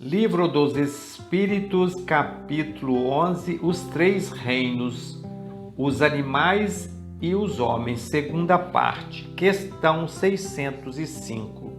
Livro dos Espíritos, capítulo 11, os três reinos, os animais e os homens, segunda parte, questão 605.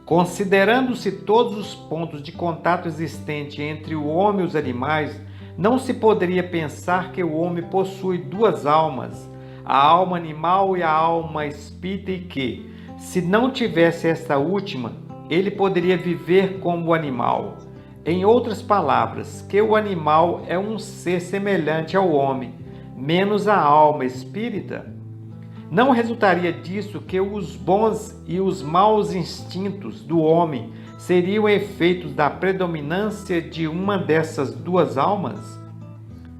Considerando-se todos os pontos de contato existentes entre o homem e os animais, não se poderia pensar que o homem possui duas almas, a alma animal e a alma espírita, e que, se não tivesse esta última, ele poderia viver como o animal. Em outras palavras, que o animal é um ser semelhante ao homem, menos a alma espírita. Não resultaria disso que os bons e os maus instintos do homem seriam efeitos da predominância de uma dessas duas almas?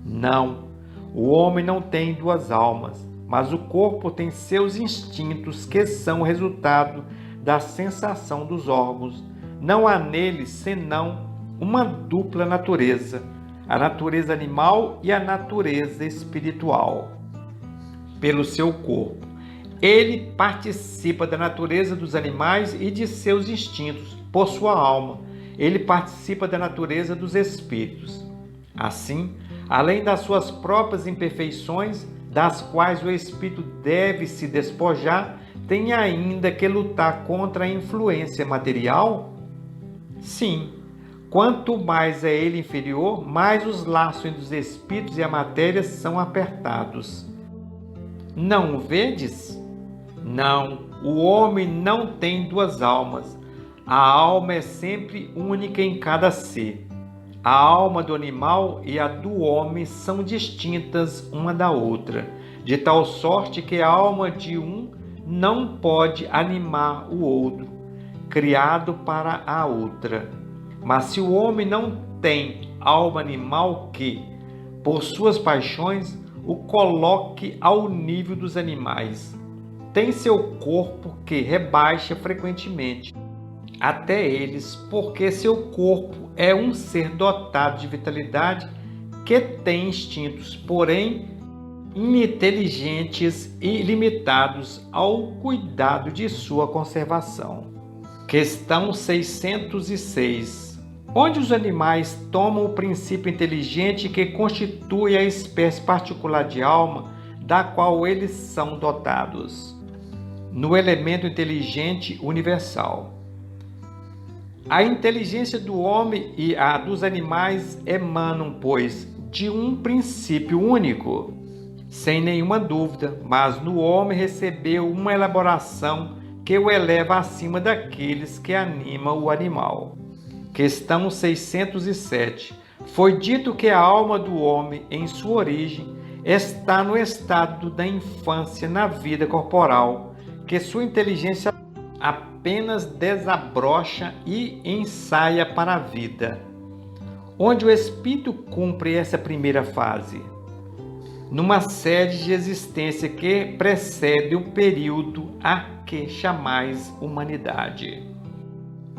Não, o homem não tem duas almas, mas o corpo tem seus instintos que são resultado da sensação dos órgãos. Não há nele senão uma dupla natureza, a natureza animal e a natureza espiritual. Pelo seu corpo, ele participa da natureza dos animais e de seus instintos. Por sua alma, ele participa da natureza dos espíritos. Assim, além das suas próprias imperfeições, das quais o espírito deve se despojar, tem ainda que lutar contra a influência material? Sim, quanto mais é ele inferior, mais os laços entre os espíritos e a matéria são apertados. Não o vedes? Não, o homem não tem duas almas. A alma é sempre única em cada ser. A alma do animal e a do homem são distintas uma da outra, de tal sorte que a alma de um não pode animar o outro, criado para a outra. Mas se o homem não tem alma animal que, por suas paixões, o coloque ao nível dos animais, tem seu corpo que rebaixa frequentemente até eles, porque seu corpo é um ser dotado de vitalidade que tem instintos, porém ininteligentes e limitados ao cuidado de sua conservação. Questão 606. Onde os animais tomam o princípio inteligente que constitui a espécie particular de alma da qual eles são dotados? No elemento inteligente universal. A inteligência do homem e a dos animais emanam, pois, de um princípio único, sem nenhuma dúvida, mas no homem recebeu uma elaboração que o eleva acima daqueles que animam o animal. Questão 607. Foi dito que a alma do homem, em sua origem, está no estado da infância na vida corporal, que sua inteligência apenas desabrocha e ensaia para a vida. Onde o espírito cumpre essa primeira fase? Numa série de existência que precede o período a que chamais humanidade.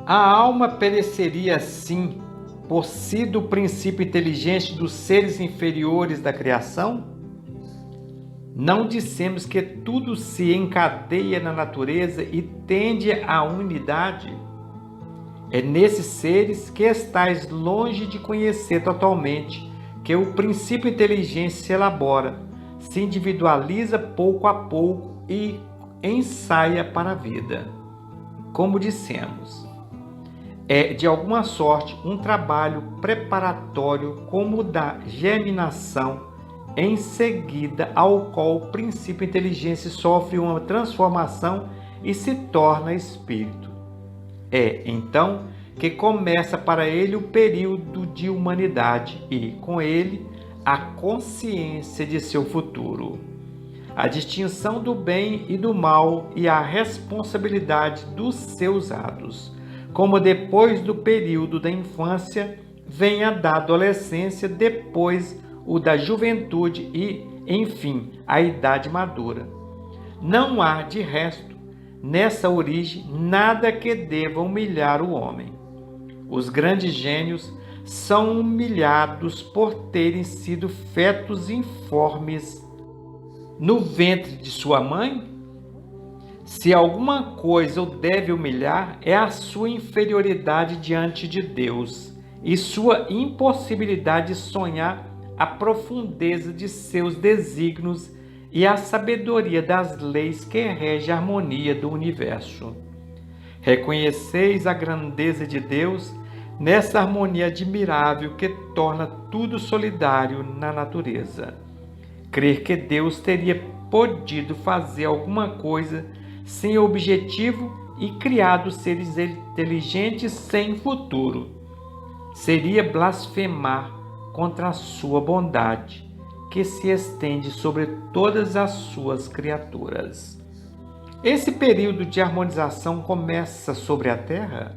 A alma pereceria assim, por si do princípio inteligente dos seres inferiores da criação? Não dissemos que tudo se encadeia na natureza e tende à unidade? É nesses seres que estais longe de conhecer totalmente que o princípio inteligente se elabora, se individualiza pouco a pouco e ensaia para a vida. Como dissemos, é de alguma sorte um trabalho preparatório como o da germinação, em seguida ao qual o princípio inteligente sofre uma transformação e se torna espírito. É, então, que começa para ele o período de humanidade e, com ele, a consciência de seu futuro, a distinção do bem e do mal e a responsabilidade dos seus atos. Como depois do período da infância vem a da adolescência, depois o da juventude e, enfim, a idade madura. Não há, de resto, nessa origem, nada que deva humilhar o homem. Os grandes gênios são humilhados por terem sido fetos informes no ventre de sua mãe? Se alguma coisa o deve humilhar, é a sua inferioridade diante de Deus e sua impossibilidade de sonhar a profundeza de seus desígnios e a sabedoria das leis que regem a harmonia do universo. Reconheceis a grandeza de Deus nessa harmonia admirável que torna tudo solidário na natureza. Crer que Deus teria podido fazer alguma coisa sem objetivo e criado seres inteligentes sem futuro seria blasfemar contra a sua bondade, que se estende sobre todas as suas criaturas. Esse período de harmonização começa sobre a Terra?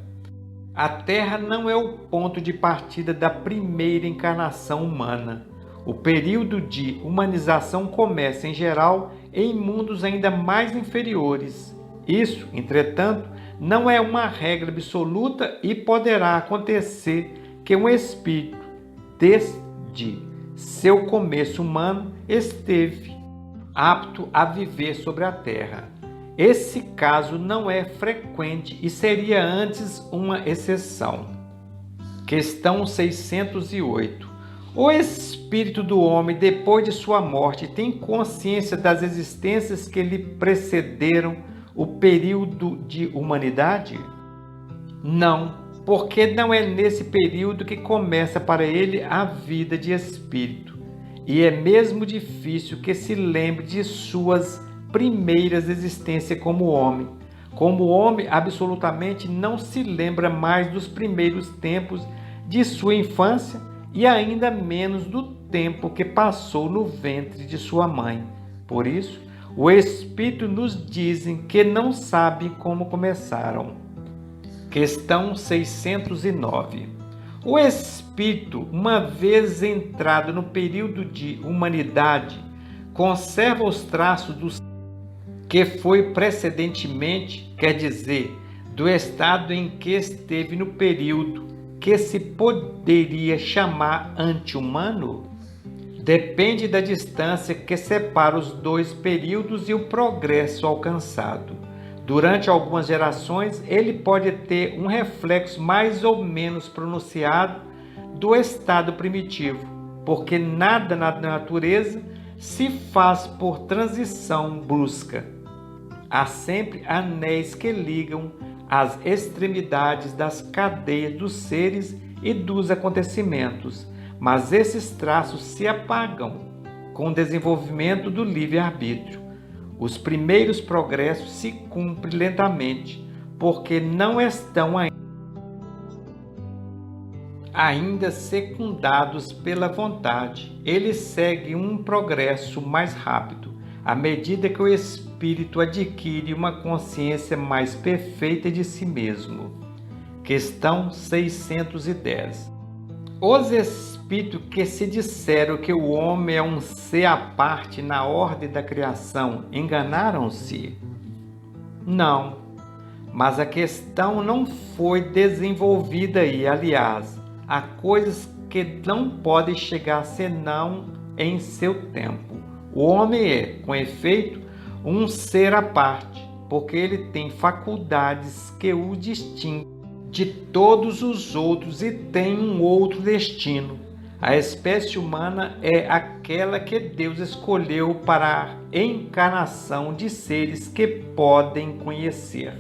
A Terra não é o ponto de partida da primeira encarnação humana. O período de humanização começa, em geral, em mundos ainda mais inferiores. Isso, entretanto, não é uma regra absoluta e poderá acontecer que um espírito, desde seu começo humano, esteve apto a viver sobre a Terra. Esse caso não é frequente e seria antes uma exceção. Questão 608. O espírito do homem, depois de sua morte, tem consciência das existências que lhe precederam o período de humanidade? Não, porque não é nesse período que começa para ele a vida de espírito, e é mesmo difícil que se lembre de suas primeiras existências como homem. Como homem, absolutamente não se lembra mais dos primeiros tempos de sua infância e ainda menos do tempo que passou no ventre de sua mãe. Por isso, o Espírito nos dizem que não sabem como começaram. Questão 609. O Espírito, uma vez entrado no período de humanidade, conserva os traços do que foi precedentemente, quer dizer, do estado em que esteve no período que se poderia chamar ante-humano? Depende da distância que separa os dois períodos e o progresso alcançado. Durante algumas gerações, ele pode ter um reflexo mais ou menos pronunciado do estado primitivo, porque nada na natureza se faz por transição brusca. Há sempre anéis que ligam as extremidades das cadeias dos seres e dos acontecimentos, mas esses traços se apagam com o desenvolvimento do livre-arbítrio. Os primeiros progressos se cumprem lentamente, porque não estão ainda secundados pela vontade. Eles seguem um progresso mais rápido, à medida que o espírito adquire uma consciência mais perfeita de si mesmo. Questão 610. Os espíritos que se disseram que o homem é um ser à parte na ordem da criação, enganaram-se? Não, mas a questão não foi desenvolvida aí. Aliás, há coisas que não podem chegar senão em seu tempo. O homem é, com efeito, um ser à parte, porque ele tem faculdades que o distinguem de todos os outros e tem um outro destino. A espécie humana é aquela que Deus escolheu para a encarnação de seres que podem conhecer.